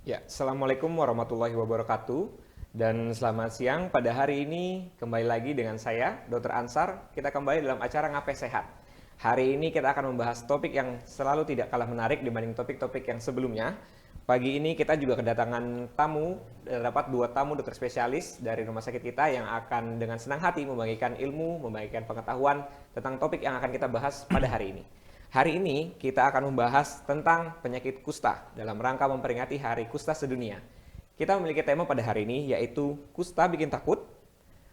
Ya, Assalamualaikum warahmatullahi wabarakatuh. Dan selamat siang. Pada hari ini kembali lagi dengan saya, Dr. Ansar. Kita kembali dalam acara Ngape Sehat. Hari ini kita akan membahas topik yang selalu tidak kalah menarik dibanding topik-topik yang sebelumnya. Pagi ini kita juga kedatangan tamu, dapat dua tamu dokter spesialis dari rumah sakit kita yang akan dengan senang hati membagikan ilmu, membagikan pengetahuan tentang topik yang akan kita bahas pada hari ini. Hari ini kita akan membahas tentang penyakit kusta dalam rangka memperingati Hari Kusta Sedunia. Kita memiliki tema pada hari ini yaitu kusta bikin takut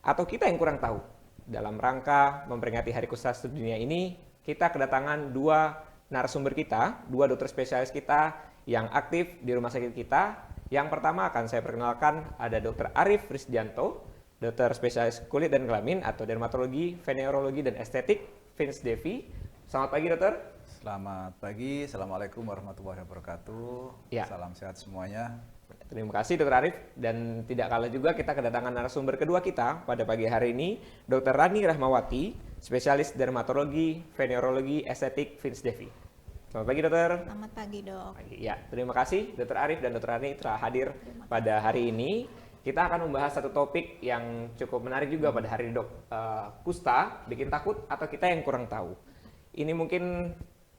atau kita yang kurang tahu. Dalam rangka memperingati Hari Kusta Sedunia ini, kita kedatangan dua narasumber kita, dua dokter spesialis kita yang aktif di rumah sakit kita. Yang pertama akan saya perkenalkan ada Dr. Arif Risdianto, dokter spesialis kulit dan kelamin atau dermatologi, venerologi dan estetik, Vince Devi. Selamat pagi dokter. Selamat pagi, Assalamualaikum warahmatullahi wabarakatuh. Ya, Salam sehat semuanya. terima kasih Dr. Arif. Dan tidak kalah juga kita kedatangan narasumber kedua kita pada pagi hari ini, Dr. Rani Rahmawati, spesialis dermatologi, venerologi, estetik, Vince Devi. Selamat pagi dokter. Selamat pagi dok. Ya, terima kasih Dr. Arif dan Dr. Rani telah hadir pada hari ini. Kita akan membahas satu topik yang cukup menarik juga pada hari ini dok. Kusta bikin takut atau kita yang kurang tahu. Ini mungkin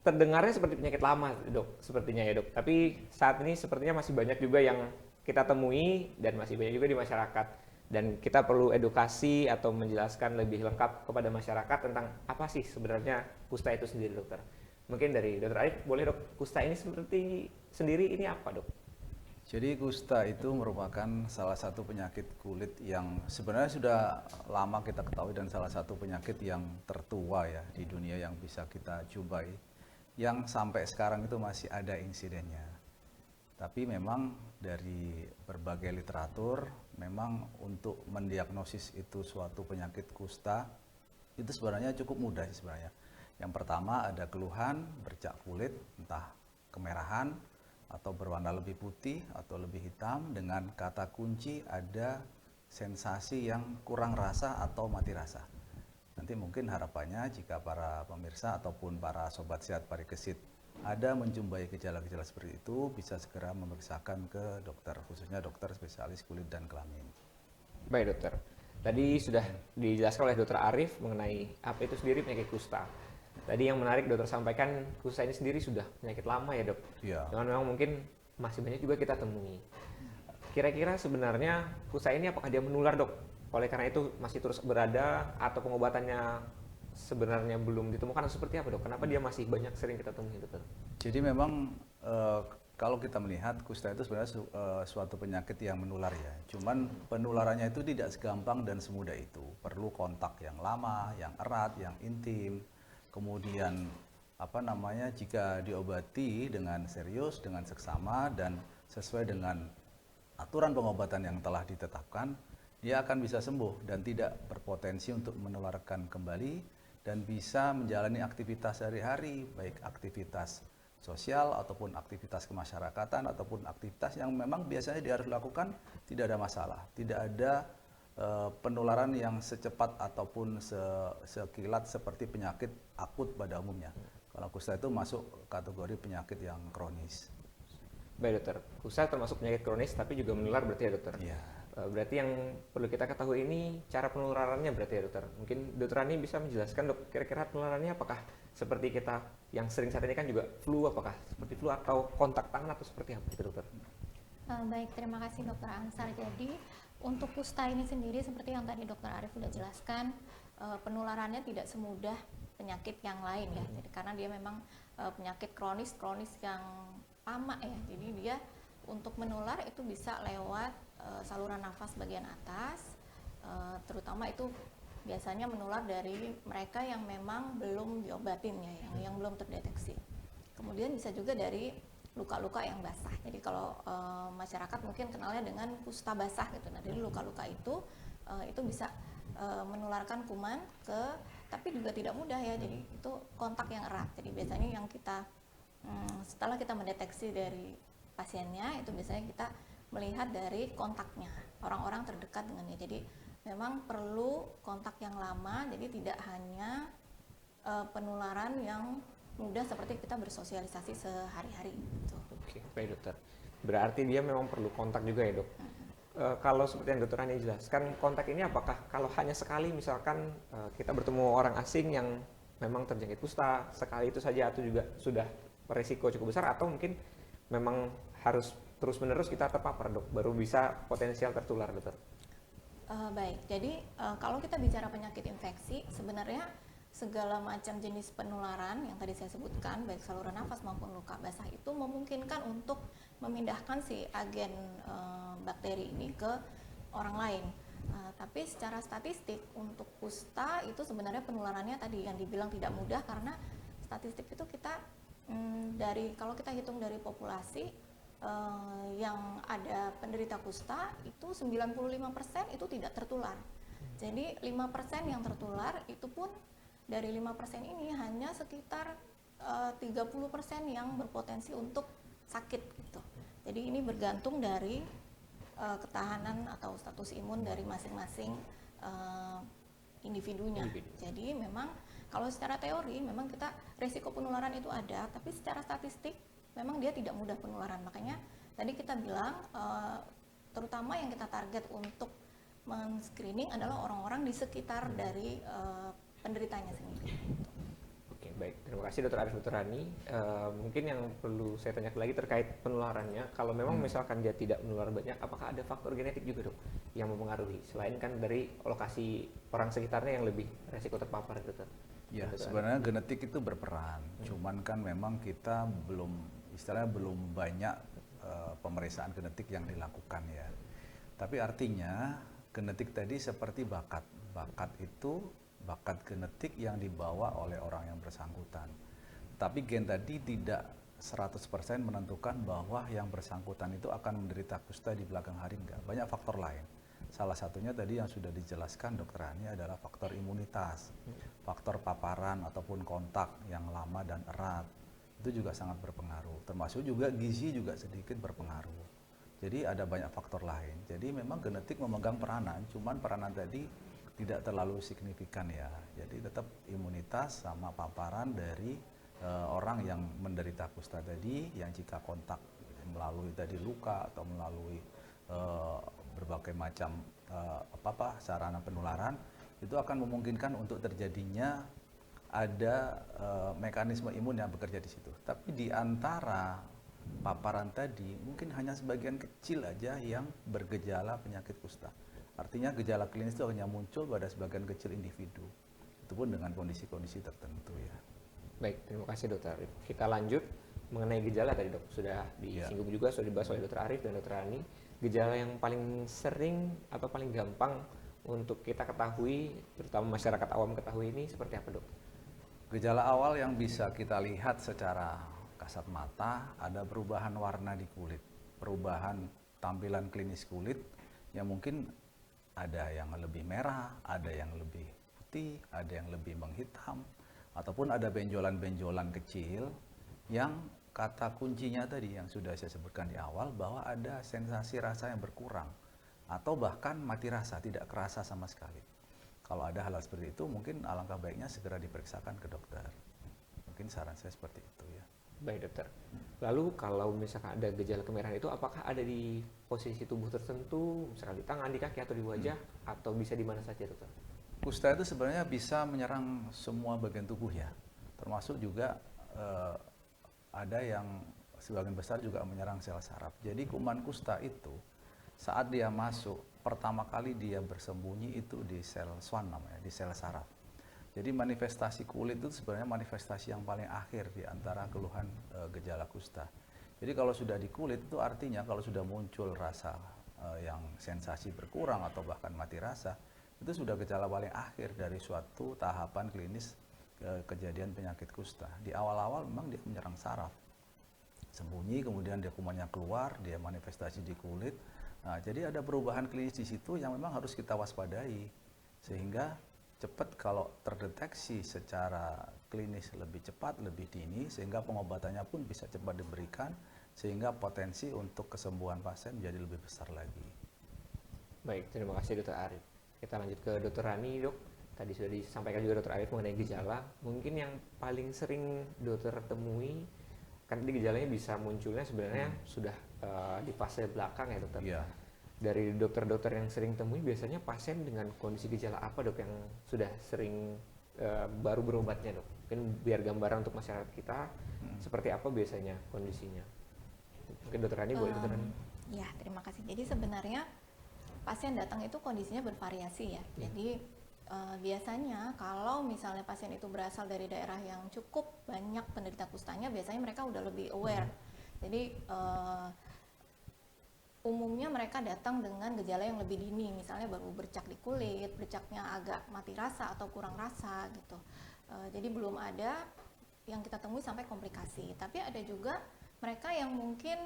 terdengarnya seperti penyakit lama dok, sepertinya ya dok. Tapi saat ini sepertinya masih banyak juga yang kita temui dan masih banyak juga di masyarakat. Dan kita perlu edukasi atau menjelaskan lebih lengkap kepada masyarakat tentang apa sih sebenarnya kusta itu sendiri dokter. Mungkin dari Dr. Arif boleh dok, kusta ini seperti sendiri ini apa dok? Jadi kusta itu merupakan salah satu penyakit kulit yang sebenarnya sudah lama kita ketahui dan salah satu penyakit yang tertua ya di dunia yang bisa kita jumpai. Yang sampai sekarang itu masih ada insidennya. Tapi memang dari berbagai literatur, memang untuk mendiagnosis itu suatu penyakit kusta itu sebenarnya cukup mudah sih sebenarnya. Yang pertama ada keluhan bercak kulit, entah kemerahan atau berwarna lebih putih atau lebih hitam, dengan kata kunci ada sensasi yang kurang rasa atau mati rasa. Nanti mungkin harapannya jika para pemirsa ataupun para sobat sehat parikesit ada menjumpai gejala-gejala seperti itu, bisa segera memeriksakan ke dokter, khususnya dokter spesialis kulit dan kelamin. Baik dokter, tadi sudah dijelaskan oleh Dr. Arif mengenai apa itu sendiri penyakit kusta. Tadi yang menarik dokter sampaikan, kusta ini sendiri sudah penyakit lama ya dok. Ya. Cuman memang mungkin masih banyak juga kita temui. Kira-kira sebenarnya kusta ini apakah dia menular dok? Oleh karena itu masih terus berada atau pengobatannya sebenarnya belum ditemukan atau seperti apa dok? Kenapa dia masih banyak sering kita temui dokter? Jadi memang kalau kita melihat kusta itu sebenarnya suatu penyakit yang menular ya. Cuman penularannya itu tidak segampang dan semudah itu. Perlu kontak yang lama, yang erat, yang intim. Kemudian jika diobati dengan serius, dengan seksama dan sesuai dengan aturan pengobatan yang telah ditetapkan, dia akan bisa sembuh dan tidak berpotensi untuk menularkan kembali dan bisa menjalani aktivitas sehari-hari, baik aktivitas sosial ataupun aktivitas kemasyarakatan ataupun aktivitas yang memang biasanya dia harus lakukan, tidak ada masalah, tidak ada penularan yang secepat ataupun sekilat seperti penyakit akut pada umumnya. Kalau kusta itu masuk kategori penyakit yang kronis. Baik dokter, kusta termasuk penyakit kronis tapi juga menular berarti ya dokter? Iya. Berarti yang perlu kita ketahui ini cara penularannya berarti ya dokter. Mungkin dokter Rani bisa menjelaskan dok, kira-kira penularannya apakah seperti kita yang sering saat ini kan juga flu, apakah seperti flu atau kontak tangan atau seperti apa gitu dokter? Baik, terima kasih dokter Ansar. Jadi untuk kusta ini sendiri seperti yang tadi dokter Arif sudah jelaskan, penularannya tidak semudah penyakit yang lain ya. Jadi karena dia memang penyakit kronis yang lama ya. Jadi dia untuk menular itu bisa lewat saluran nafas bagian atas, terutama itu biasanya menular dari mereka yang memang belum diobatin ya, yang belum terdeteksi. Kemudian bisa juga dari luka-luka yang basah. Jadi kalau masyarakat mungkin kenalnya dengan kusta basah gitu. Nah, dari luka-luka itu bisa menularkan kuman tapi juga tidak mudah ya. Jadi itu kontak yang erat. Jadi biasanya yang kita setelah kita mendeteksi dari pasiennya itu biasanya kita melihat dari kontaknya, orang-orang terdekat dengannya. Jadi memang perlu kontak yang lama, jadi tidak hanya penularan yang mudah seperti kita bersosialisasi sehari-hari gitu. Oke, baik dokter. Berarti dia memang perlu kontak juga ya dok. Kalau seperti yang dokter Hani jelaskan, kontak ini apakah kalau hanya sekali misalkan kita bertemu orang asing yang memang terjangkit kusta, sekali itu saja atau juga sudah beresiko cukup besar, atau mungkin memang harus terus-menerus kita terpapar dok, baru bisa potensial tertular dokter? Baik, jadi kalau kita bicara penyakit infeksi, sebenarnya segala macam jenis penularan yang tadi saya sebutkan, baik saluran nafas maupun luka basah itu memungkinkan untuk memindahkan si agen bakteri ini ke orang lain. Tapi secara statistik untuk kusta itu sebenarnya penularannya tadi yang dibilang tidak mudah, karena statistik itu kita dari kalau kita hitung dari populasi yang ada penderita kusta itu 95% itu tidak tertular. Jadi 5% yang tertular itu pun dari 5% ini hanya sekitar 30% yang berpotensi untuk sakit gitu. Jadi ini bergantung dari ketahanan atau status imun dari masing-masing individunya. Jadi memang kalau secara teori memang kita resiko penularan itu ada, tapi secara statistik memang dia tidak mudah penularan. Makanya tadi kita bilang terutama yang kita target untuk men-screening adalah orang-orang di sekitar dari penderitanya sendiri. Oke, baik. Terima kasih Dr. Arif, Dr. Hani. Mungkin yang perlu saya tanyakan lagi terkait penularannya, kalau memang misalkan dia tidak menular banyak, apakah ada faktor genetik juga dok yang mempengaruhi? Selain kan dari lokasi orang sekitarnya yang lebih resiko terpapar, dokter? Ya, sebenarnya genetik itu berperan. Cuman kan memang kita istilahnya belum banyak pemeriksaan genetik yang dilakukan ya. Tapi artinya genetik tadi seperti bakat. Bakat itu bakat genetik yang dibawa oleh orang yang bersangkutan. Tapi gen tadi tidak 100% menentukan bahwa yang bersangkutan itu akan menderita kusta di belakang hari, enggak. Banyak faktor lain. Salah satunya tadi yang sudah dijelaskan Dr. Hani adalah faktor imunitas, faktor paparan ataupun kontak yang lama dan erat. Itu juga sangat berpengaruh. Termasuk juga gizi juga sedikit berpengaruh. Jadi ada banyak faktor lain. Jadi memang genetik memegang peranan, cuman peranan tadi tidak terlalu signifikan ya. Jadi tetap imunitas sama paparan dari orang yang menderita kusta tadi, yang jika kontak melalui tadi luka atau melalui berbagai macam sarana penularan, itu akan memungkinkan untuk terjadinya ada mekanisme imun yang bekerja di situ. Tapi di antara paparan tadi mungkin hanya sebagian kecil aja yang bergejala penyakit kusta. Artinya gejala klinis itu hanya muncul pada sebagian kecil individu. Itu pun dengan kondisi-kondisi tertentu ya. Baik, terima kasih Dr. Arif. Kita lanjut mengenai gejala tadi dok. Sudah disinggung juga, sudah dibahas oleh Dr. Arif dan Dr. Hani. Gejala yang paling sering atau paling gampang untuk kita ketahui, terutama masyarakat awam ketahui ini seperti apa dok? Gejala awal yang bisa kita lihat secara kasat mata ada perubahan warna di kulit, perubahan tampilan klinis kulit yang mungkin ada yang lebih merah, ada yang lebih putih, ada yang lebih menghitam, ataupun ada benjolan-benjolan kecil yang kata kuncinya tadi yang sudah saya sebutkan di awal bahwa ada sensasi rasa yang berkurang atau bahkan mati rasa, tidak kerasa sama sekali. Kalau ada hal seperti itu mungkin alangkah baiknya segera diperiksakan ke dokter. Mungkin saran saya seperti itu ya. Baik dokter. Lalu kalau misalkan ada gejala kemerahan itu apakah ada di posisi tubuh tertentu, misalkan di tangan, di kaki atau di wajah, atau bisa di mana saja dokter? Kusta itu sebenarnya bisa menyerang semua bagian tubuh ya, termasuk juga ada yang sebagian besar juga menyerang sel saraf. Jadi kuman kusta itu saat dia masuk pertama kali dia bersembunyi itu di sel Schwann namanya, di sel saraf. Jadi manifestasi kulit itu sebenarnya manifestasi yang paling akhir di antara keluhan gejala kusta. Jadi kalau sudah di kulit itu artinya kalau sudah muncul rasa yang sensasi berkurang atau bahkan mati rasa, itu sudah gejala paling akhir dari suatu tahapan klinis kejadian penyakit kusta. Di awal-awal memang dia menyerang saraf, sembunyi, kemudian dia kumannya keluar, dia manifestasi di kulit. Nah, jadi ada perubahan klinis di situ yang memang harus kita waspadai sehingga cepat kalau terdeteksi secara klinis lebih cepat, lebih dini, sehingga pengobatannya pun bisa cepat diberikan, sehingga potensi untuk kesembuhan pasien menjadi lebih besar lagi. Baik, terima kasih Dr. Arif. Kita lanjut ke Dr. Hani dok. Tadi sudah disampaikan juga Dr. Arif mengenai gejala. Mungkin yang paling sering dokter temui, kan di gejalanya bisa munculnya sebenarnya sudah di fase belakang ya dokter. Iya. Dari dokter-dokter yang sering temui biasanya pasien dengan kondisi gejala apa dok yang sudah sering baru berobatnya dok? Mungkin biar gambaran untuk masyarakat kita seperti apa biasanya kondisinya. Mungkin dokter Rani boleh dokter Rani. Ya, terima kasih. Jadi sebenarnya pasien datang itu kondisinya bervariasi ya. Jadi biasanya kalau misalnya pasien itu berasal dari daerah yang cukup banyak penderita kustanya, biasanya mereka udah lebih aware. Jadi umumnya mereka datang dengan gejala yang lebih dini, misalnya baru bercak di kulit, bercaknya agak mati rasa atau kurang rasa gitu. Jadi belum ada yang kita temui sampai komplikasi. Tapi ada juga mereka yang mungkin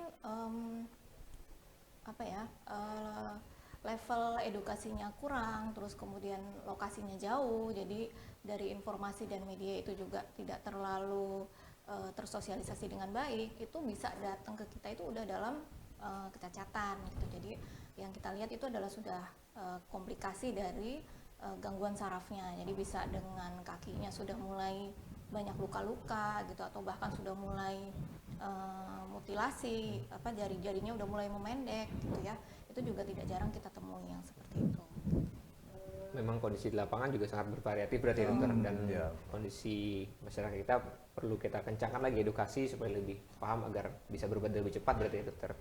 level edukasinya kurang, terus kemudian lokasinya jauh, jadi dari informasi dan media itu juga tidak terlalu tersosialisasi dengan baik, itu bisa datang ke kita itu udah dalam kecacatan gitu. Jadi yang kita lihat itu adalah sudah komplikasi dari gangguan sarafnya, jadi bisa dengan kakinya sudah mulai banyak luka-luka gitu, atau bahkan sudah mulai mutilasi, jari-jarinya udah mulai memendek gitu ya. Itu juga tidak jarang kita temui yang seperti itu. Memang kondisi di lapangan juga sangat bervariatif berarti dokter, dan kondisi masyarakat kita perlu kita kencangkan lagi edukasi supaya lebih paham agar bisa berobat lebih cepat berarti ya dokter.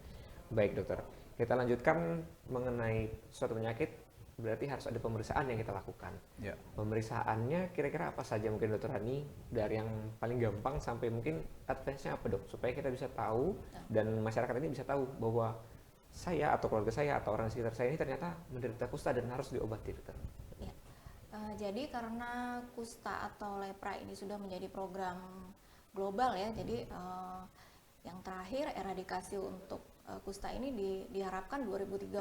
Baik dokter, kita lanjutkan mengenai suatu penyakit, berarti harus ada pemeriksaan yang kita lakukan. Ya. Pemeriksaannya kira-kira apa saja mungkin dokter Rani, dari yang paling gampang sampai mungkin advance-nya apa dok, supaya kita bisa tahu dan masyarakat ini bisa tahu bahwa saya atau keluarga saya atau orang sekitar saya ini ternyata menderita kusta dan harus diobati dokter. Ya. Jadi karena kusta atau lepra ini sudah menjadi program global ya, jadi yang terakhir eradikasi untuk kusta ini diharapkan 2030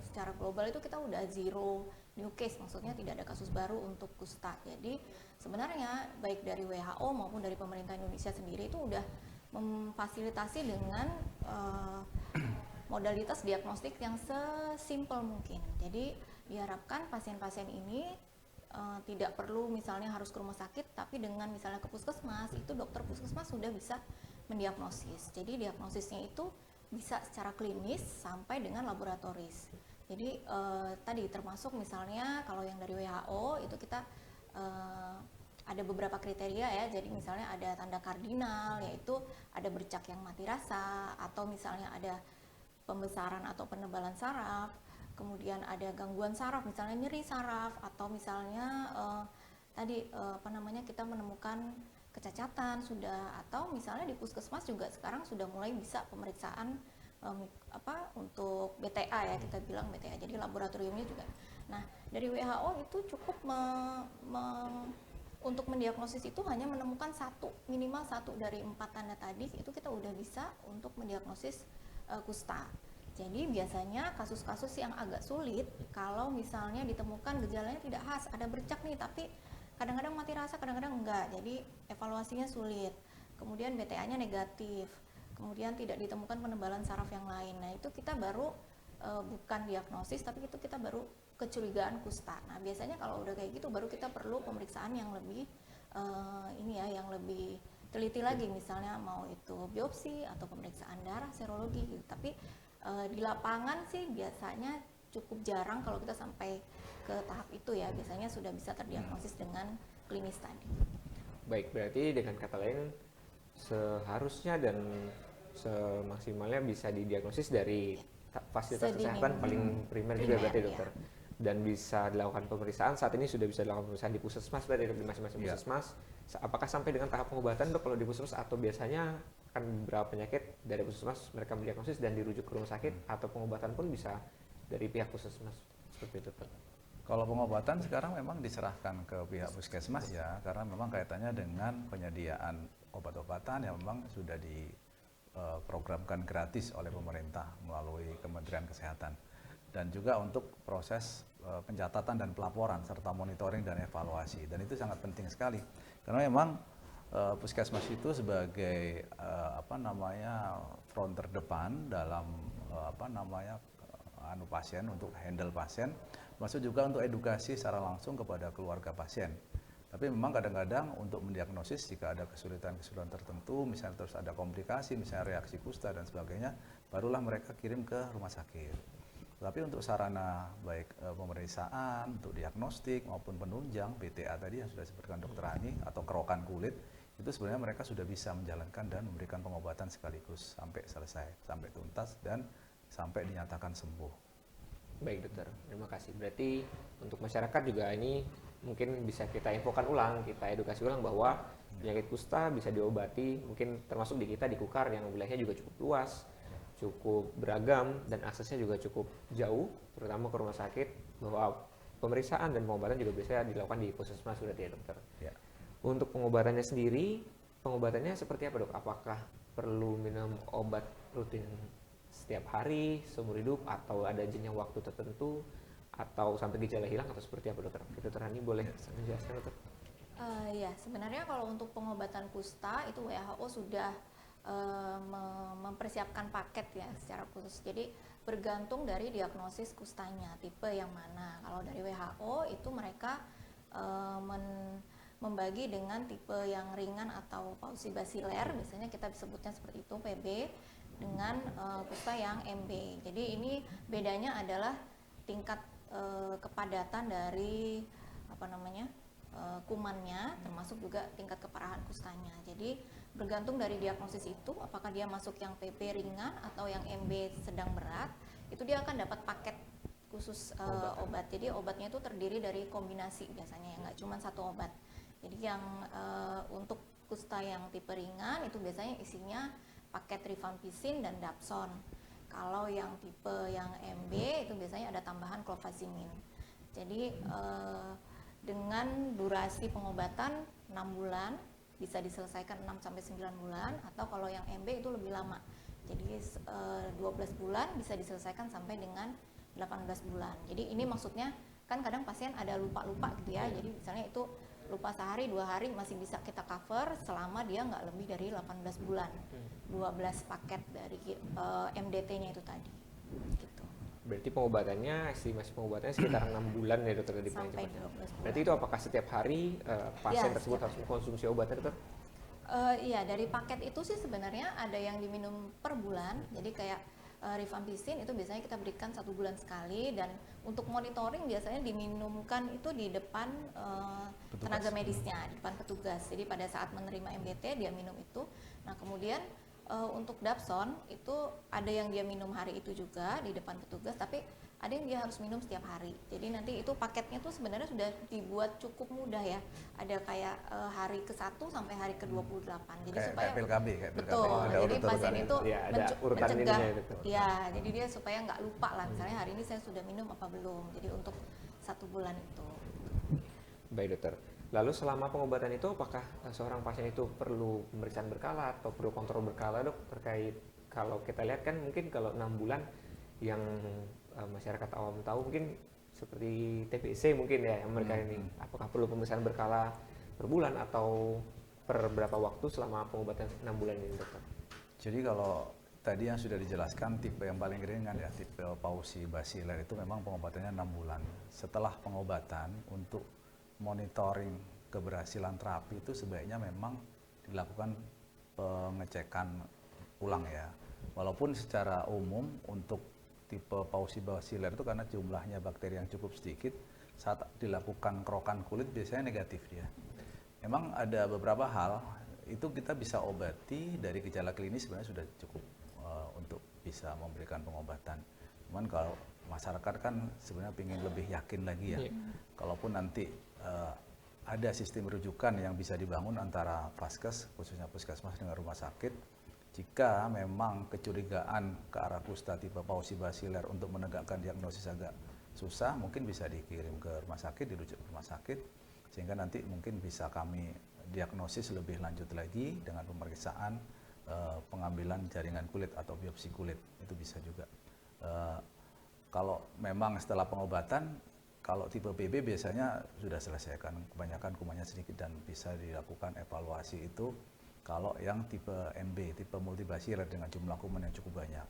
secara global itu kita udah zero new case, maksudnya tidak ada kasus baru untuk kusta. Jadi sebenarnya baik dari WHO maupun dari pemerintah Indonesia sendiri itu udah memfasilitasi dengan modalitas diagnostik yang sesimpel mungkin. Jadi diharapkan pasien-pasien ini tidak perlu misalnya harus ke rumah sakit, tapi dengan misalnya ke puskesmas, itu dokter puskesmas sudah bisa mendiagnosis. Jadi diagnosisnya itu bisa secara klinis sampai dengan laboratoris. Jadi tadi termasuk misalnya kalau yang dari WHO itu kita ada beberapa kriteria ya. Jadi misalnya ada tanda kardinal, yaitu ada bercak yang mati rasa, atau misalnya ada pembesaran atau penebalan saraf, kemudian ada gangguan saraf, misalnya nyeri saraf, atau misalnya kita menemukan kecacatan sudah, atau misalnya di puskesmas juga sekarang sudah mulai bisa pemeriksaan untuk BTA ya, kita bilang BTA, jadi laboratoriumnya juga. Nah dari WHO itu cukup untuk mendiagnosis itu hanya menemukan minimal satu dari 4 tanda tadi, itu kita udah bisa untuk mendiagnosis kusta. Jadi biasanya kasus-kasus yang agak sulit kalau misalnya ditemukan gejalanya tidak khas, ada bercak nih tapi kadang-kadang mati rasa, kadang-kadang enggak, jadi evaluasinya sulit. Kemudian BTA-nya negatif, kemudian tidak ditemukan penebalan saraf yang lain. Nah itu kita baru bukan diagnosis, tapi itu kita baru kecurigaan kusta. Nah biasanya kalau udah kayak gitu baru kita perlu pemeriksaan yang lebih yang lebih teliti lagi, misalnya mau itu biopsi atau pemeriksaan darah, serologi gitu. Tapi di lapangan sih biasanya cukup jarang kalau kita sampai ke tahap itu ya, biasanya sudah bisa terdiagnosis dengan klinis tadi. Baik, berarti dengan kata lain seharusnya dan semaksimalnya bisa didiagnosis dari fasilitas kesehatan paling primer juga berarti dokter. Ya. Dan bisa dilakukan pemeriksaan, saat ini sudah bisa dilakukan pemeriksaan di puskesmas berarti di masing-masing puskesmas. Apakah sampai dengan tahap pengobatan dok kalau di puskesmas, atau biasanya kan beberapa penyakit dari puskesmas mereka mendiagnosis dan dirujuk ke rumah sakit, atau pengobatan pun bisa dari pihak puskesmas seperti itu dok? Kalau pengobatan sekarang memang diserahkan ke pihak puskesmas ya, karena memang kaitannya dengan penyediaan obat-obatan yang memang sudah diprogramkan gratis oleh pemerintah melalui Kementerian Kesehatan. Dan juga untuk proses pencatatan dan pelaporan serta monitoring dan evaluasi, dan itu sangat penting sekali karena memang puskesmas itu sebagai front terdepan dalam pasien, untuk handle pasien, masuk juga untuk edukasi secara langsung kepada keluarga pasien. Tapi memang kadang-kadang untuk mendiagnosis jika ada kesulitan-kesulitan tertentu, misalnya terus ada komplikasi, misalnya reaksi kusta dan sebagainya, barulah mereka kirim ke rumah sakit. Tapi untuk sarana baik pemeriksaan, untuk diagnostik maupun penunjang, BTA tadi yang sudah disebutkan Dr. Ani, atau kerokan kulit, itu sebenarnya mereka sudah bisa menjalankan dan memberikan pengobatan sekaligus sampai selesai, sampai tuntas dan sampai dinyatakan sembuh. Baik dokter, terima kasih. Berarti untuk masyarakat juga ini mungkin bisa kita infokan ulang, kita edukasi ulang bahwa penyakit kusta bisa diobati, mungkin termasuk di kita di Kukar yang wilayahnya juga cukup luas, cukup beragam dan aksesnya juga cukup jauh, terutama ke rumah sakit, bahwa pemeriksaan dan pengobatan juga bisa dilakukan di puskesmas berarti ya dokter. Ya. Untuk pengobatannya sendiri, pengobatannya seperti apa dok? Apakah perlu minum obat rutin setiap hari, seumur hidup, atau ada jenjang waktu tertentu, atau sampai gejala hilang, atau seperti apa dokter? Dokter Hani boleh menjelaskan dokter? Ya, sebenarnya kalau untuk pengobatan kusta itu WHO sudah mempersiapkan paket ya secara khusus. Jadi bergantung dari diagnosis kustanya, tipe yang mana. Kalau dari WHO itu mereka membagi dengan tipe yang ringan atau pausi basiler, biasanya kita sebutnya seperti itu PB, dengan kusta yang MB. Jadi ini bedanya adalah tingkat kepadatan dari kumannya, termasuk juga tingkat keparahan kustanya. Jadi bergantung dari diagnosis itu, apakah dia masuk yang PB ringan atau yang MB sedang berat, itu dia akan dapat paket khusus obat. Jadi obatnya itu terdiri dari kombinasi biasanya, ya, nggak cuma satu obat. Jadi yang untuk kusta yang tipe ringan itu biasanya isinya paket rifampicin dan dapson. Kalau yang tipe yang MB itu biasanya ada tambahan clofazimin. Jadi dengan durasi pengobatan 6 bulan bisa diselesaikan 6 sampai 9 bulan, atau kalau yang MB itu lebih lama. Jadi 12 bulan bisa diselesaikan sampai dengan 18 bulan. Jadi ini maksudnya kan kadang pasien ada lupa-lupa gitu ya. Jadi misalnya itu lupa sehari 2 hari masih bisa kita cover selama dia nggak lebih dari 18 bulan. 12 paket dari MDT-nya itu tadi. Gitu. Berarti pengobatannya, estimasi pengobatannya sekitar 6 bulan ya dokter tadi paling Sampai cepat. 12 bulan. Berarti itu apakah setiap hari pasien Ya, tersebut setiap harus mengkonsumsi obatnya dokter? Iya, dari paket itu sih sebenarnya ada yang diminum per bulan. Jadi kayak rifampicin itu biasanya kita berikan 1 bulan sekali, dan untuk monitoring biasanya diminumkan itu di depan tenaga medisnya, di depan petugas. Jadi pada saat menerima MDT dia minum itu. Nah kemudian untuk dapson itu ada yang dia minum hari itu juga di depan petugas, tapi ada yang dia harus minum setiap hari. Jadi nanti itu paketnya tuh sebenarnya sudah dibuat cukup mudah ya. Ada kayak hari ke-1 sampai hari ke-28. Jadi Kayak supaya PLKB, kayak betul. PLKB. Jadi pasien itu Ya, ada urutan mencegah. minumnya gitu. Ya, jadi dia supaya nggak lupa lah. Misalnya hari ini saya sudah minum apa belum. Jadi untuk 1 bulan itu. Baik dokter. Lalu selama pengobatan itu apakah seorang pasien itu perlu pemeriksaan berkala atau perlu kontrol berkala dok, terkait kalau kita lihat kan mungkin kalau 6 bulan yang masyarakat awam tahu mungkin seperti TBC mungkin ya yang mereka ini, apakah perlu pemeriksaan berkala per bulan atau per berapa waktu selama pengobatan 6 bulan ini dokter? Jadi kalau tadi yang sudah dijelaskan tipe yang paling ringan ya, tipe pausi basiler itu memang pengobatannya 6 bulan. Setelah pengobatan untuk monitoring keberhasilan terapi itu sebaiknya memang dilakukan pengecekan ulang ya. Walaupun secara umum untuk tipe pausi basiler itu karena jumlahnya bakteri yang cukup sedikit, saat dilakukan kerokan kulit biasanya negatif dia. Memang ada beberapa hal itu kita bisa obati dari gejala klinis sebenarnya sudah cukup untuk bisa memberikan pengobatan. Cuman kalau masyarakat kan sebenarnya ingin lebih yakin lagi ya. Kalaupun nanti ada sistem rujukan yang bisa dibangun antara Vaskes, khususnya puskesmas dengan rumah sakit, jika memang kecurigaan ke arah kusta tipe pausi basiler untuk menegakkan diagnosis agak susah, mungkin bisa dikirim ke rumah sakit, dirujuk ke rumah sakit, sehingga nanti mungkin bisa kami diagnosis lebih lanjut lagi dengan pemeriksaan pengambilan jaringan kulit atau biopsi kulit, itu bisa juga. Kalau memang setelah pengobatan, kalau tipe PB biasanya sudah selesaikan, kebanyakan kumannya sedikit dan bisa dilakukan evaluasi itu. Kalau yang tipe MB, tipe multibasiler dengan jumlah kuman yang cukup banyak.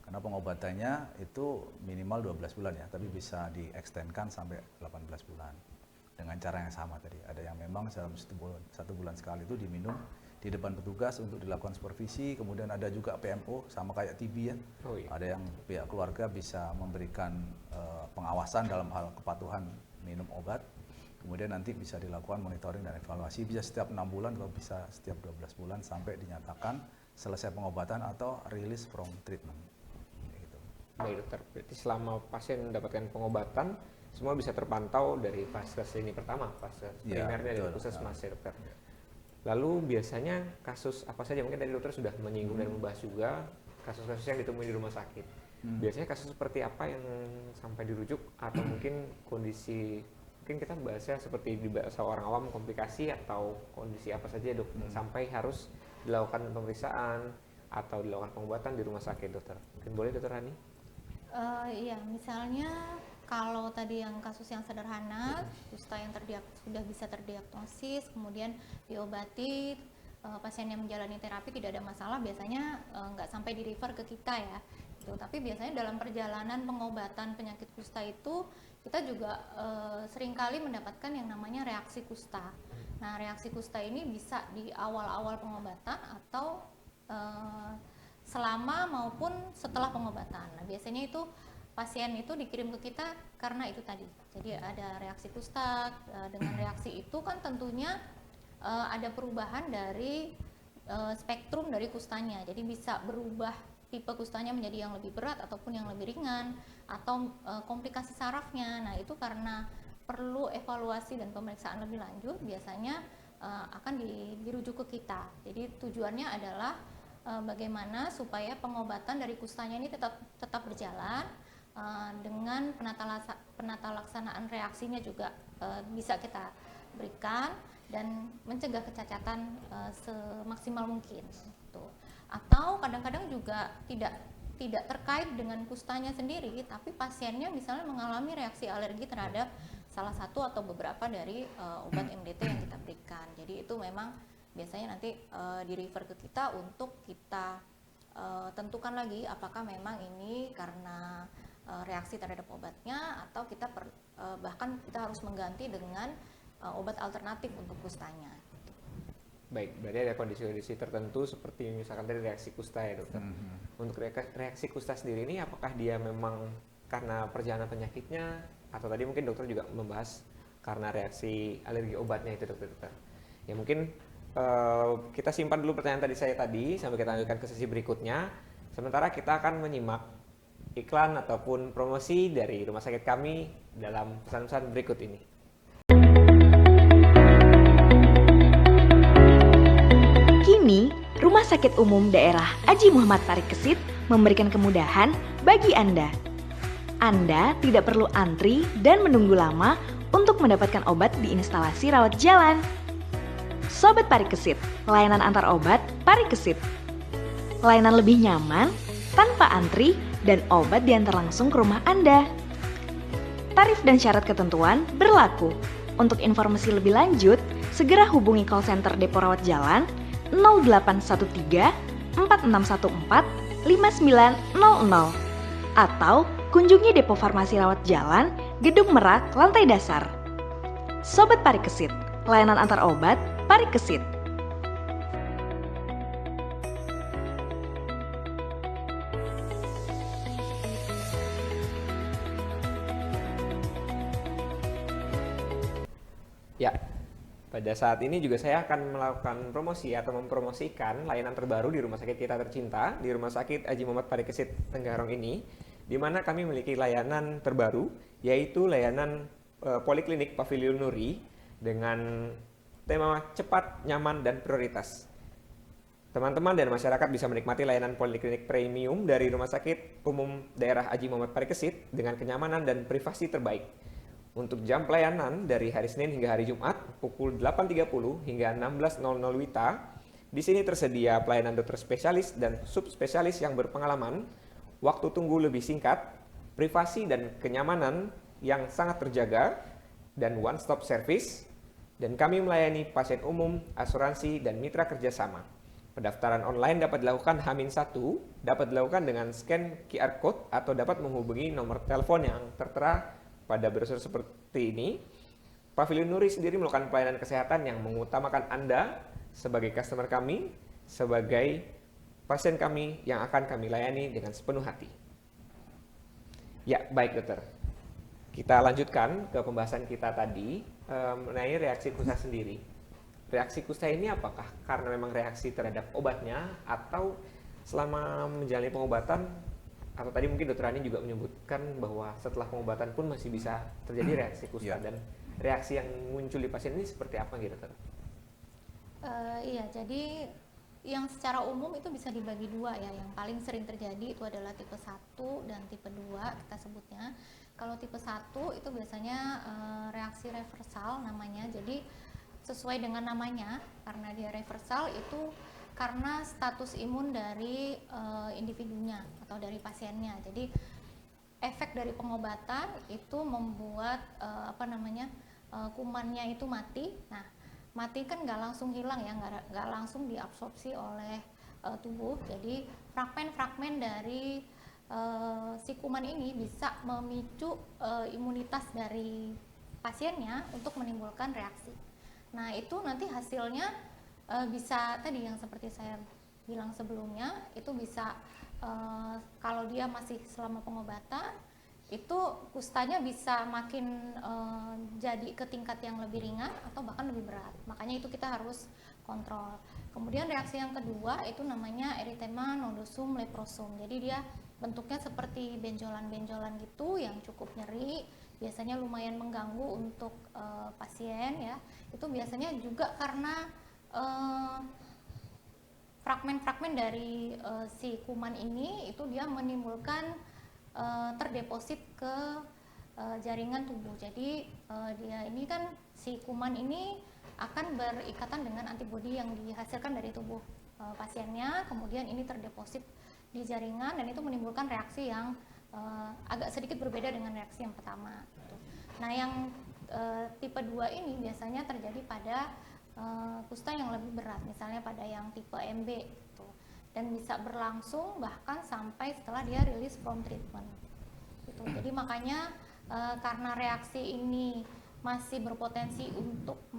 Karena pengobatannya itu minimal 12 bulan ya, tapi bisa diekstenkan sampai 18 bulan. Dengan cara yang sama tadi, ada yang memang dalam 1 bulan sekali itu diminum di depan petugas untuk dilakukan supervisi. Kemudian ada juga PMO sama kayak TB ya. Oh, iya. Ada yang pihak keluarga bisa memberikan pengawasan dalam hal kepatuhan minum obat. Kemudian nanti bisa dilakukan monitoring dan evaluasi, bisa setiap 6 bulan atau bisa setiap 12 bulan sampai dinyatakan selesai pengobatan atau release from treatment. Gitu. Baik dokter, berarti selama pasien mendapatkan pengobatan semua bisa terpantau dari fase ini pertama, fase Ya, primernya dari betul. puskesmas ya dokter. Lalu biasanya kasus apa saja, mungkin tadi dokter sudah menyinggung dan membahas juga kasus-kasus yang ditemui di rumah sakit. Biasanya kasus seperti apa yang sampai dirujuk atau mungkin kondisi, mungkin kita bahasnya seperti di bahasa orang awam komplikasi atau kondisi apa saja dok yang sampai harus dilakukan pemeriksaan atau dilakukan pengobatan di rumah sakit dokter. Mungkin boleh dokter Rani? Iya, misalnya kalau tadi yang kasus yang sederhana, kusta yang sudah bisa terdiagnosis, kemudian diobati, pasien yang menjalani terapi tidak ada masalah, biasanya nggak sampai di refer ke kita ya. Gitu. Tapi biasanya dalam perjalanan pengobatan penyakit kusta itu kita juga seringkali mendapatkan yang namanya reaksi kusta. Nah, reaksi kusta ini bisa di awal-awal pengobatan atau selama maupun setelah pengobatan. Nah, biasanya itu pasien itu dikirim ke kita karena itu tadi. Jadi ada reaksi kusta, dengan reaksi itu kan tentunya ada perubahan dari spektrum dari kustanya. Jadi bisa berubah tipe kustanya menjadi yang lebih berat ataupun yang lebih ringan, atau komplikasi sarafnya. Nah, itu karena perlu evaluasi dan pemeriksaan lebih lanjut, biasanya akan dirujuk ke kita. Jadi tujuannya adalah bagaimana supaya pengobatan dari kustanya ini tetap berjalan, dengan penata laksanaan reaksinya juga bisa kita berikan dan mencegah kecacatan semaksimal mungkin. Gitu. Atau kadang-kadang juga tidak terkait dengan kustanya sendiri, tapi pasiennya misalnya mengalami reaksi alergi terhadap salah satu atau beberapa dari obat MDT yang kita berikan. Jadi itu memang biasanya nanti di-refer ke kita untuk kita tentukan lagi apakah memang ini karena reaksi terhadap obatnya atau kita bahkan kita harus mengganti dengan obat alternatif untuk kustanya. Baik, berarti ada kondisi-kondisi tertentu seperti misalkan tadi reaksi kusta ya dokter. Untuk reaksi kusta sendiri ini apakah dia memang karena perjalanan penyakitnya atau tadi mungkin dokter juga membahas karena reaksi alergi obatnya itu dokter. Ya mungkin kita simpan dulu pertanyaan saya tadi sampai kita lanjutkan ke sesi berikutnya. Sementara kita akan menyimak iklan ataupun promosi dari rumah sakit kami dalam pesan-pesan berikut ini. Kini, Rumah Sakit Umum Daerah Aji Muhammad Parikesit memberikan kemudahan bagi Anda. Anda tidak perlu antri dan menunggu lama untuk mendapatkan obat di instalasi rawat jalan. Sobat Parikesit, layanan antar obat Parikesit. Layanan lebih nyaman, tanpa antri, dan obat diantar langsung ke rumah Anda. Tarif dan syarat ketentuan berlaku. Untuk informasi lebih lanjut, segera hubungi call center Depo Rawat Jalan 0813 4614 5900 atau kunjungi Depo Farmasi Rawat Jalan, Gedung Merak, lantai dasar. Sobat Parikesit, layanan antar obat Parikesit. Ya, pada saat ini juga saya akan melakukan promosi atau mempromosikan layanan terbaru di rumah sakit kita tercinta, di Rumah Sakit Aji Muhammad Parikesit Tenggarong ini, di mana kami memiliki layanan terbaru, yaitu layanan Poliklinik Pavilion Nuri dengan tema cepat, nyaman, dan prioritas. Teman-teman dan masyarakat bisa menikmati layanan poliklinik premium dari Rumah Sakit Umum Daerah Aji Muhammad Parikesit dengan kenyamanan dan privasi terbaik. Untuk jam pelayanan dari hari Senin hingga hari Jumat pukul 8.30 hingga 16.00 WITA, di sini tersedia pelayanan dokter spesialis dan subspesialis yang berpengalaman, waktu tunggu lebih singkat, privasi dan kenyamanan yang sangat terjaga, dan one-stop service, dan kami melayani pasien umum, asuransi, dan mitra kerjasama. Pendaftaran online dapat dilakukan H-1, dapat dilakukan dengan scan QR Code atau dapat menghubungi nomor telepon yang tertera pada brosur seperti ini. Pavilion Nuri sendiri melakukan pelayanan kesehatan yang mengutamakan Anda sebagai customer kami, sebagai pasien kami yang akan kami layani dengan sepenuh hati. Ya, baik dokter. Kita lanjutkan ke pembahasan kita tadi mengenai reaksi kusta sendiri. Reaksi kusta ini apakah karena memang reaksi terhadap obatnya atau selama menjalani pengobatan, atau tadi mungkin dokter Ani juga menyebutkan bahwa setelah pengobatan pun masih bisa terjadi reaksi kusta, dan reaksi yang muncul di pasien ini seperti apa gitu dokter? Iya, jadi yang secara umum itu bisa dibagi dua ya. Yang paling sering terjadi itu adalah tipe 1 dan tipe 2 kita sebutnya. Kalau tipe 1 itu biasanya reaksi reversal namanya. Jadi sesuai dengan namanya, karena dia reversal itu karena status imun dari individunya atau dari pasiennya. Jadi efek dari pengobatan itu membuat kumannya itu mati. Nah, mati kan nggak langsung hilang ya, nggak langsung diabsorpsi oleh tubuh. Jadi fragmen-fragmen dari si kuman ini bisa memicu imunitas dari pasiennya untuk menimbulkan reaksi. Nah, itu nanti hasilnya bisa tadi yang seperti saya bilang sebelumnya, itu bisa kalau dia masih selama pengobatan itu kustanya bisa makin jadi ke tingkat yang lebih ringan atau bahkan lebih berat. Makanya itu kita harus kontrol. Kemudian reaksi yang kedua itu namanya erythema nodosum leprosum. Jadi dia bentuknya seperti benjolan-benjolan gitu yang cukup nyeri, biasanya lumayan mengganggu untuk pasien ya. Itu biasanya juga karena fragmen-fragmen dari si kuman ini itu dia menimbulkan terdeposit ke jaringan tubuh. Jadi dia ini kan si kuman ini akan berikatan dengan antibodi yang dihasilkan dari tubuh pasiennya, kemudian ini terdeposit di jaringan dan itu menimbulkan reaksi yang agak sedikit berbeda dengan reaksi yang pertama. Nah, yang tipe 2 ini biasanya terjadi pada kusta yang lebih berat, misalnya pada yang tipe MB gitu. Dan bisa berlangsung bahkan sampai setelah dia release from treatment gitu. Jadi makanya karena reaksi ini masih berpotensi untuk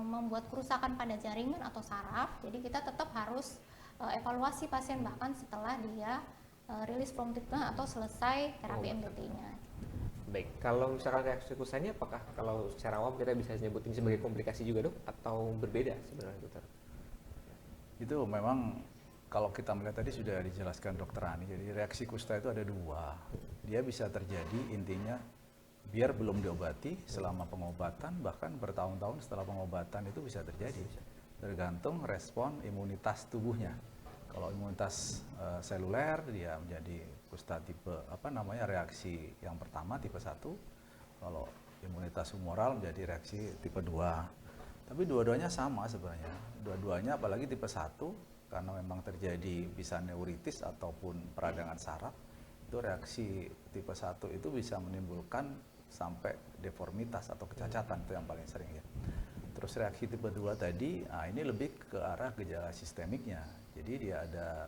membuat kerusakan pada jaringan atau saraf, jadi kita tetap harus evaluasi pasien bahkan setelah dia release from treatment atau selesai terapi MDT-nya. Baik, kalau misalkan reaksi kustanya apakah kalau secara awam kita bisa nyebutin sebagai komplikasi juga dok, atau berbeda sebenarnya dokter? Itu memang kalau kita melihat tadi sudah dijelaskan dokter Ani, jadi reaksi kusta itu ada dua. Dia bisa terjadi intinya biar belum diobati selama pengobatan, bahkan bertahun-tahun setelah pengobatan itu bisa terjadi. Tergantung respon imunitas tubuhnya. Kalau imunitas seluler dia menjadi kusta tipe reaksi yang pertama tipe 1. Kalau imunitas humoral menjadi reaksi tipe 2. Tapi dua-duanya sama sebenarnya. Dua-duanya apalagi tipe 1 karena memang terjadi bisa neuritis ataupun peradangan saraf. Itu reaksi tipe 1 itu bisa menimbulkan sampai deformitas atau kecacatan, itu yang paling sering ya. Terus reaksi tipe 2 tadi, ini lebih ke arah gejala sistemiknya. Jadi dia ada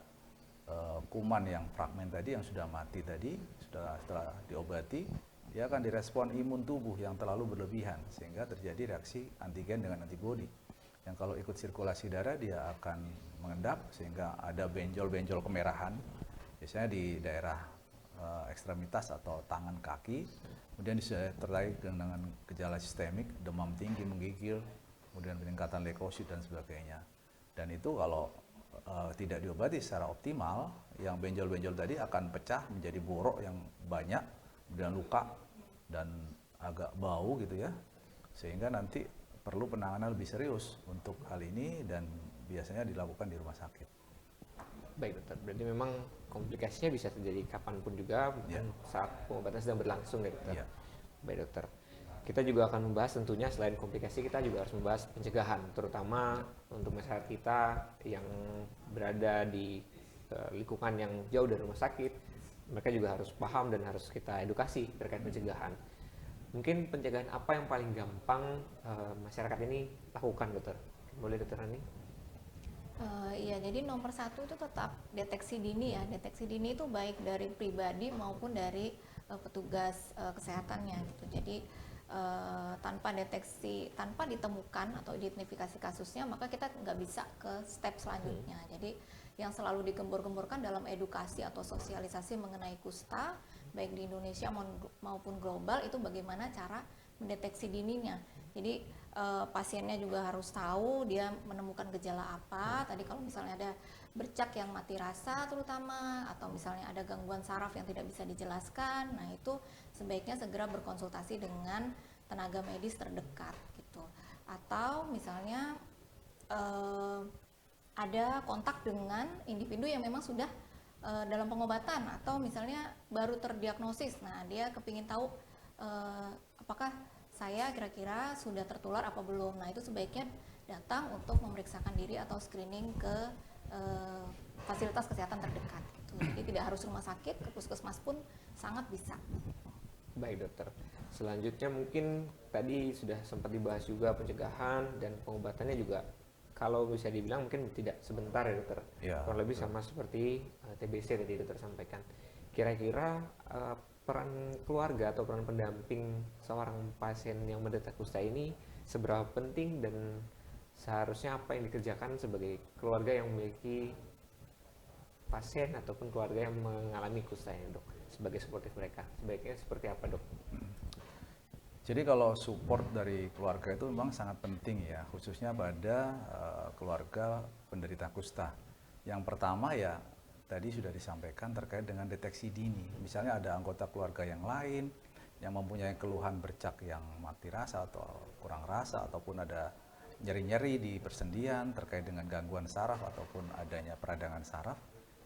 kuman yang fragmen tadi yang sudah mati tadi, setelah diobati, dia akan direspon imun tubuh yang terlalu berlebihan sehingga terjadi reaksi antigen dengan antibodi. Yang kalau ikut sirkulasi darah dia akan mengendap sehingga ada benjol-benjol kemerahan, biasanya di daerah ekstremitas atau tangan kaki. Kemudian disertai dengan gejala sistemik, demam tinggi, menggigil, kemudian peningkatan leukosit dan sebagainya. Dan itu kalau tidak diobati secara optimal, yang benjol-benjol tadi akan pecah menjadi borok yang banyak, kemudian luka dan agak bau gitu ya, sehingga nanti perlu penanganan lebih serius untuk hal ini dan biasanya dilakukan di rumah sakit. Baik dokter, berarti memang komplikasinya bisa terjadi kapanpun juga, bahkan saat pengobatan sedang berlangsung ya dokter. Baik dokter, kita juga akan membahas tentunya selain komplikasi kita juga harus membahas pencegahan, terutama untuk masyarakat kita yang berada di lingkungan yang jauh dari rumah sakit. Mereka juga harus paham dan harus kita edukasi terkait pencegahan. Mungkin pencegahan apa yang paling gampang masyarakat ini lakukan dokter? Boleh dokter Ani? Iya, jadi nomor 1 itu tetap deteksi dini ya. Deteksi dini itu baik dari pribadi maupun dari petugas kesehatannya gitu. Jadi tanpa deteksi, tanpa ditemukan atau identifikasi kasusnya, maka kita nggak bisa ke step selanjutnya. Jadi yang selalu digembur-gemburkan dalam edukasi atau sosialisasi mengenai kusta, baik di Indonesia maupun global, itu bagaimana cara mendeteksi dininya. Jadi pasiennya juga harus tahu dia menemukan gejala apa. Tadi kalau misalnya ada bercak yang mati rasa terutama, atau misalnya ada gangguan saraf yang tidak bisa dijelaskan, nah itu sebaiknya segera berkonsultasi dengan tenaga medis terdekat gitu. Atau misalnya ada kontak dengan individu yang memang sudah dalam pengobatan, atau misalnya baru terdiagnosis. Nah, dia kepingin tahu apakah saya kira-kira sudah tertular apa belum. Nah, itu sebaiknya datang untuk memeriksakan diri atau screening ke fasilitas kesehatan terdekat gitu. Jadi tidak harus rumah sakit, ke puskesmas pun sangat bisa. Baik dokter, selanjutnya mungkin tadi sudah sempat dibahas juga pencegahan dan pengobatannya juga, kalau bisa dibilang mungkin tidak sebentar ya dokter, Ya, kurang lebih sama seperti TBC tadi dokter sampaikan. Kira-kira peran keluarga atau peran pendamping seorang pasien yang menderita kusta ini seberapa penting, dan seharusnya apa yang dikerjakan sebagai keluarga yang memiliki pasien ataupun keluarga yang mengalami kusta ini dok, sebagai suportif mereka, sebaiknya seperti apa dok? Jadi kalau support dari keluarga itu memang sangat penting ya, khususnya pada keluarga penderita kusta. Yang pertama ya tadi sudah disampaikan terkait dengan deteksi dini. Misalnya ada anggota keluarga yang lain yang mempunyai keluhan bercak yang mati rasa atau kurang rasa, ataupun ada nyeri-nyeri di persendian terkait dengan gangguan saraf ataupun adanya peradangan saraf,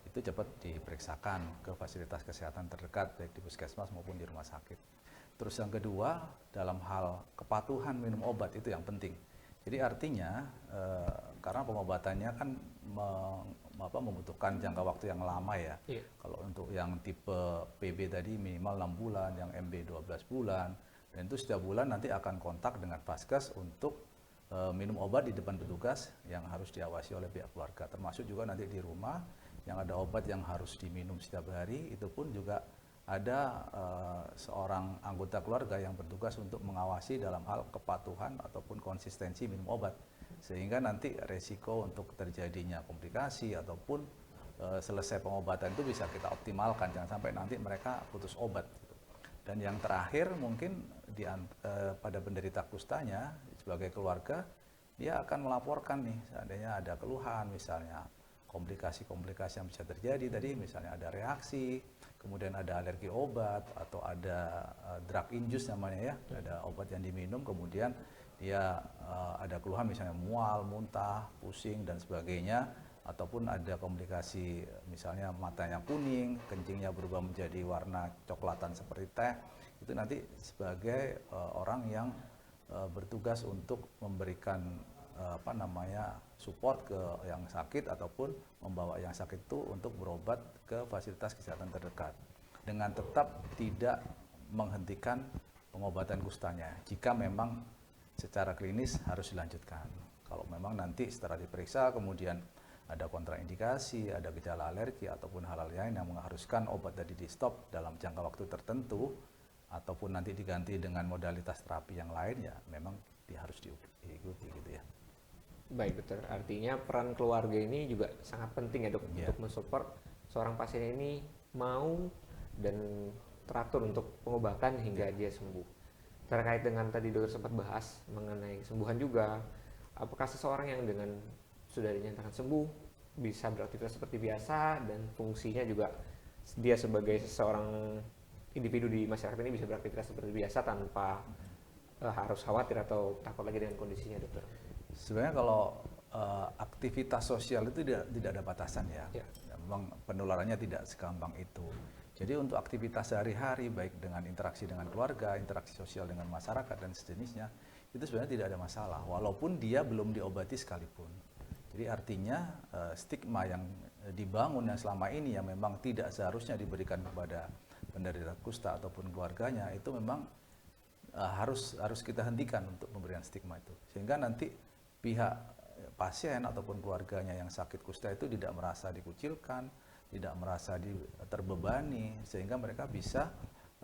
itu cepat diperiksakan ke fasilitas kesehatan terdekat baik di puskesmas maupun di rumah sakit. Terus yang kedua, dalam hal kepatuhan minum obat itu yang penting. Jadi artinya karena pengobatannya kan membutuhkan jangka waktu yang lama ya. Iya. Kalau untuk yang tipe PB tadi minimal 6 bulan, yang MB 12 bulan, dan itu setiap bulan nanti akan kontak dengan Vaskes untuk minum obat di depan petugas yang harus diawasi oleh pihak keluarga. Termasuk juga nanti di rumah yang ada obat yang harus diminum setiap hari, itu pun juga ada seorang anggota keluarga yang bertugas untuk mengawasi dalam hal kepatuhan ataupun konsistensi minum obat, sehingga nanti resiko untuk terjadinya komplikasi ataupun selesai pengobatan itu bisa kita optimalkan, jangan sampai nanti mereka putus obat. Dan yang terakhir mungkin pada penderita kustanya sebagai keluarga, dia akan melaporkan nih seandainya ada keluhan, misalnya komplikasi-komplikasi yang bisa terjadi tadi, misalnya ada reaksi, kemudian ada alergi obat, atau ada drug induced namanya ya, ada obat yang diminum kemudian dia ada keluhan misalnya mual, muntah, pusing dan sebagainya, ataupun ada komplikasi misalnya matanya kuning, kencingnya berubah menjadi warna coklatan seperti teh, itu nanti sebagai orang yang bertugas untuk memberikan support ke yang sakit ataupun membawa yang sakit itu untuk berobat ke fasilitas kesehatan terdekat, dengan tetap tidak menghentikan pengobatan kustanya jika memang secara klinis harus dilanjutkan. Kalau memang nanti setelah diperiksa kemudian ada kontraindikasi, ada gejala alergi ataupun hal-hal lain yang mengharuskan obat tadi di stop dalam jangka waktu tertentu ataupun nanti diganti dengan modalitas terapi yang lain, ya memang harus diikuti gitu ya. Baik dokter, artinya peran keluarga ini juga sangat penting ya dok, untuk mensupport seorang pasien ini mau dan teratur untuk pengobatan hingga dia sembuh. Terkait dengan tadi dokter sempat bahas mengenai kesembuhan juga, apakah seseorang yang dengan sudah dinyatakan sembuh bisa beraktivitas seperti biasa dan fungsinya juga dia sebagai seseorang individu di masyarakat ini bisa beraktivitas seperti biasa tanpa harus khawatir atau takut lagi dengan kondisinya dokter? Sebenarnya kalau aktivitas sosial itu tidak ada batasan ya. Memang penularannya tidak segampang itu. Jadi untuk aktivitas sehari-hari baik dengan interaksi dengan keluarga, interaksi sosial dengan masyarakat dan sejenisnya, itu sebenarnya tidak ada masalah walaupun dia belum diobati sekalipun. Jadi artinya stigma yang dibangun yang selama ini yang memang tidak seharusnya diberikan kepada penderita kusta ataupun keluarganya, itu memang harus kita hentikan untuk memberikan stigma itu, sehingga nanti pihak pasien ataupun keluarganya yang sakit kusta itu tidak merasa dikucilkan, tidak merasa terbebani, sehingga mereka bisa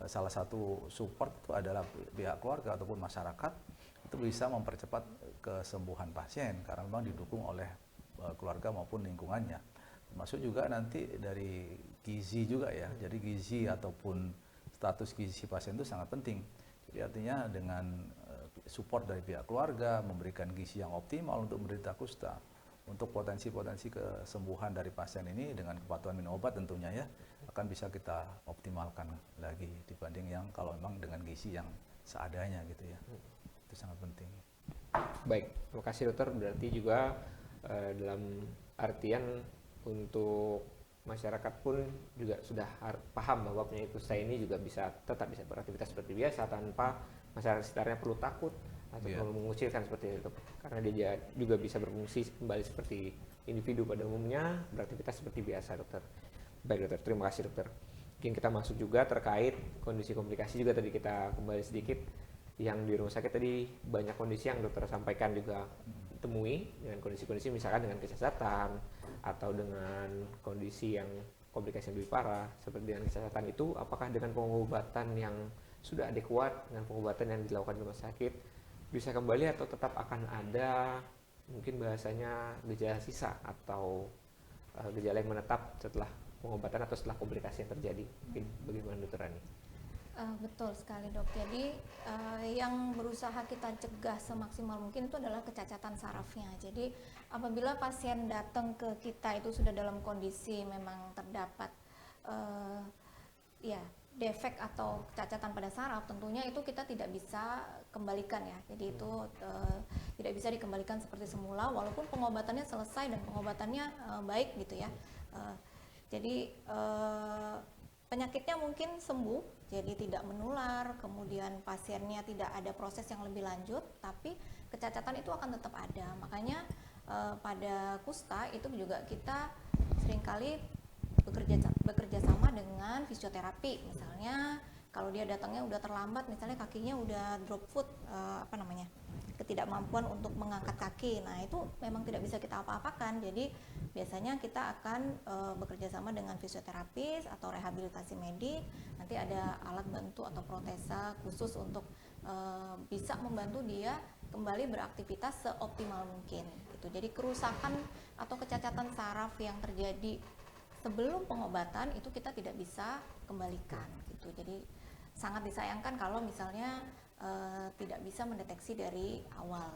salah satu support itu adalah pihak keluarga ataupun masyarakat itu bisa mempercepat kesembuhan pasien karena memang didukung oleh keluarga maupun lingkungannya. Termasuk juga nanti dari gizi juga ya. Jadi gizi ataupun status gizi pasien itu sangat penting. Jadi artinya dengan support dari pihak keluarga, memberikan gizi yang optimal untuk menderita kusta, untuk potensi-potensi kesembuhan dari pasien ini dengan kepatuhan minum obat tentunya ya akan bisa kita optimalkan lagi dibanding yang kalau memang dengan gizi yang seadanya gitu ya. Itu sangat penting. Baik, terima kasih dokter. Berarti juga dalam artian untuk masyarakat pun juga sudah paham bahwa penyakit kusta ini juga tetap bisa beraktivitas seperti biasa tanpa masyarakat sekitarnya perlu takut atau perlu mengucilkan seperti itu, karena dia juga bisa berfungsi kembali seperti individu pada umumnya, beraktivitas seperti biasa dokter. Baik dokter, terima kasih dokter. Mungkin kita masuk juga terkait kondisi komplikasi juga tadi kita kembali sedikit yang di rumah sakit tadi banyak kondisi yang dokter sampaikan juga temui dengan kondisi-kondisi misalkan dengan kecacatan atau dengan kondisi yang komplikasi yang lebih parah seperti dengan kecacatan itu, apakah dengan pengobatan yang sudah adekuat dengan pengobatan yang dilakukan di rumah sakit bisa kembali atau tetap akan ada mungkin bahasanya gejala sisa atau gejala yang menetap setelah pengobatan atau setelah komplikasi yang terjadi? Mungkin bagaimana dokter Rani? Betul sekali dok. Jadi yang berusaha kita cegah semaksimal mungkin itu adalah kecacatan sarafnya. Jadi apabila pasien datang ke kita itu sudah dalam kondisi memang terdapat defek atau kecacatan pada saraf, tentunya itu kita tidak bisa kembalikan ya. Jadi itu tidak bisa dikembalikan seperti semula walaupun pengobatannya selesai dan pengobatannya baik gitu ya. Jadi penyakitnya mungkin sembuh, jadi tidak menular, kemudian pasiennya tidak ada proses yang lebih lanjut, tapi kecacatan itu akan tetap ada. Makanya pada kusta itu juga kita seringkali bekerja sama dengan fisioterapi. Misalnya kalau dia datangnya udah terlambat, misalnya kakinya udah drop foot, ketidakmampuan untuk mengangkat kaki. Nah itu memang tidak bisa kita apa-apakan. Jadi biasanya kita akan bekerja sama dengan fisioterapis atau rehabilitasi medik. Nanti ada alat bantu atau protesa khusus untuk bisa membantu dia kembali beraktivitas seoptimal mungkin. Gitu. Jadi kerusakan atau kecacatan saraf yang terjadi sebelum pengobatan itu kita tidak bisa kembalikan. Gitu. Jadi sangat disayangkan kalau misalnya tidak bisa mendeteksi dari awal.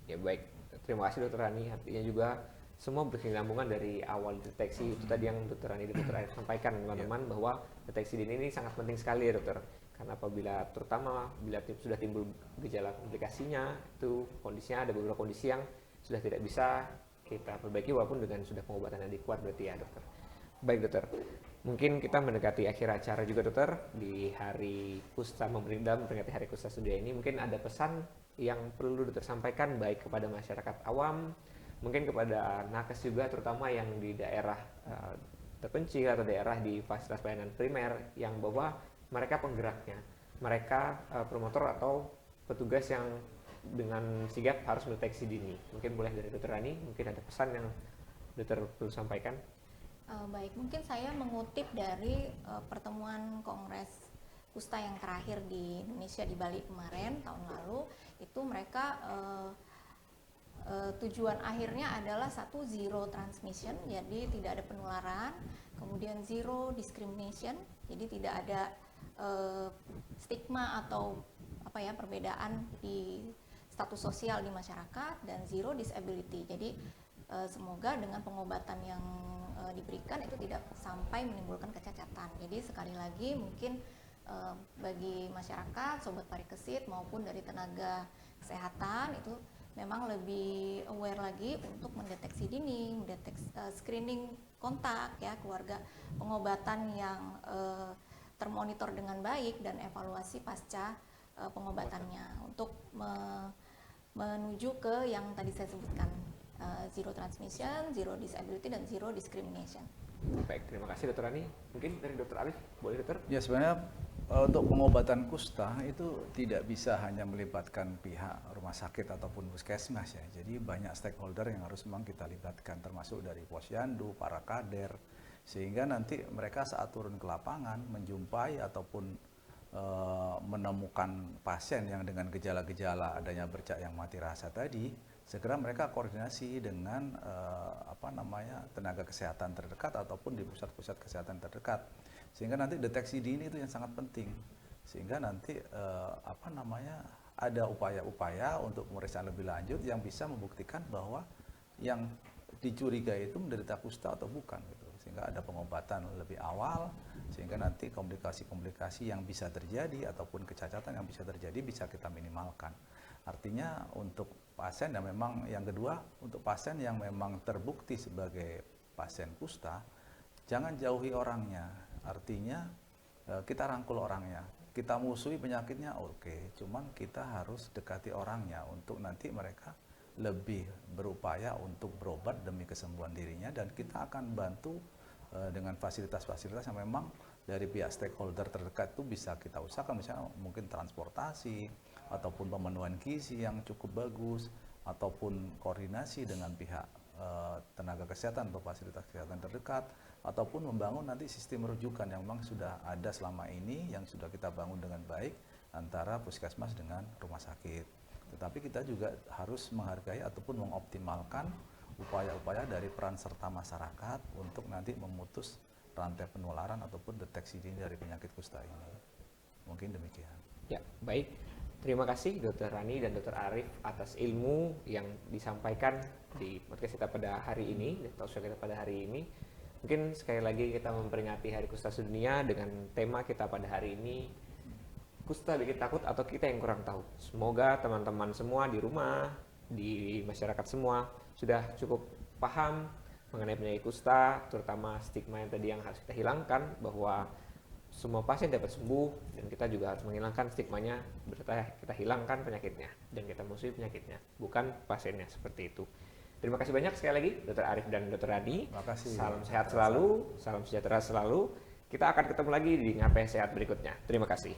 Ya baik, terima kasih dokter Rani. Artinya juga semua berkesinambungan dari awal deteksi. Itu tadi yang dokter Rani dan dokter Arif sampaikan teman-teman bahwa deteksi dini ini sangat penting sekali ya dokter. Karena apabila terutama bila sudah timbul gejala komplikasinya, itu kondisinya ada beberapa kondisi yang sudah tidak bisa kita perbaiki walaupun dengan sudah pengobatan yang adekuat berarti ya dokter. Baik dokter, mungkin kita mendekati akhir acara juga dokter di hari kusta, memperingati hari kusta sedunia ini. Mungkin ada pesan yang perlu dokter sampaikan baik kepada masyarakat awam, mungkin kepada nakes juga terutama yang di daerah terpencil atau daerah di fasilitas pelayanan primer yang bahwa mereka penggeraknya, mereka promotor atau petugas yang dengan sigap harus mendeteksi dini. Mungkin boleh dari dokter Rani, mungkin ada pesan yang dokter perlu sampaikan. Baik, mungkin saya mengutip dari pertemuan Kongres Kusta yang terakhir di Indonesia di Bali kemarin tahun lalu. Itu mereka tujuan akhirnya adalah satu, zero transmission, jadi tidak ada penularan, kemudian zero discrimination, jadi tidak ada stigma atau perbedaan di status sosial di masyarakat, dan zero disability. Jadi semoga dengan pengobatan yang diberikan itu tidak sampai menimbulkan kecacatan. Jadi sekali lagi mungkin bagi masyarakat, sobat parikesit maupun dari tenaga kesehatan itu memang lebih aware lagi untuk mendeteksi dini, mendeteksi screening kontak ya keluarga, pengobatan yang termonitor dengan baik dan evaluasi pasca pengobatannya untuk menuju ke yang tadi saya sebutkan. Zero transmission, zero disability, dan zero discrimination. Baik, terima kasih dokter Rani. Mungkin dari dokter Arif, boleh dokter? Ya sebenarnya untuk pengobatan kusta itu tidak bisa hanya melibatkan pihak rumah sakit ataupun puskesmas ya. Jadi banyak stakeholder yang harus memang kita libatkan, termasuk dari posyandu, para kader, sehingga nanti mereka saat turun ke lapangan menjumpai ataupun menemukan pasien yang dengan gejala-gejala adanya bercak yang mati rasa tadi, segera mereka koordinasi dengan tenaga kesehatan terdekat ataupun di pusat-pusat kesehatan terdekat, sehingga nanti deteksi dini itu yang sangat penting, sehingga nanti ada upaya-upaya untuk pemeriksaan lebih lanjut yang bisa membuktikan bahwa yang dicurigai itu menderita kusta atau bukan gitu, sehingga ada pengobatan lebih awal, sehingga nanti komplikasi-komplikasi yang bisa terjadi ataupun kecacatan yang bisa terjadi bisa kita minimalkan. Artinya untuk pasien yang memang, yang kedua, untuk pasien yang memang terbukti sebagai pasien kusta, jangan jauhi orangnya. Artinya kita rangkul orangnya, kita musuhi penyakitnya, oke, cuman kita harus dekati orangnya untuk nanti mereka lebih berupaya untuk berobat demi kesembuhan dirinya, dan kita akan bantu dengan fasilitas-fasilitas yang memang dari pihak stakeholder terdekat itu bisa kita usahakan, misalnya mungkin transportasi ataupun pemenuhan gizi yang cukup bagus, ataupun koordinasi dengan pihak tenaga kesehatan atau fasilitas kesehatan terdekat, ataupun membangun nanti sistem rujukan yang memang sudah ada selama ini, yang sudah kita bangun dengan baik antara puskesmas dengan rumah sakit. Tetapi kita juga harus menghargai ataupun mengoptimalkan upaya-upaya dari peran serta masyarakat untuk nanti memutus rantai penularan ataupun deteksi dini dari penyakit kusta ini. Mungkin demikian. Ya, baik. Terima kasih Dr. Rani dan Dr. Arif atas ilmu yang disampaikan di podcast kita pada hari ini, di talk show kita pada hari ini. Mungkin sekali lagi kita memperingati Hari Kusta Sedunia dengan tema kita pada hari ini, kusta bikin takut atau kita yang kurang tahu. Semoga teman-teman semua di rumah, di masyarakat semua sudah cukup paham mengenai penyakit kusta, terutama stigma yang tadi yang harus kita hilangkan, bahwa semua pasien dapat sembuh, dan kita juga harus menghilangkan stigmanya, berarti kita hilangkan penyakitnya dan kita musuhi penyakitnya, bukan pasiennya, seperti itu. Terima kasih banyak sekali lagi Dr. Arif dan Dr. Rani. Terima kasih. Salam sehat selalu, salam sejahtera selalu. Kita akan ketemu lagi di Ngapai Sehat berikutnya. Terima kasih.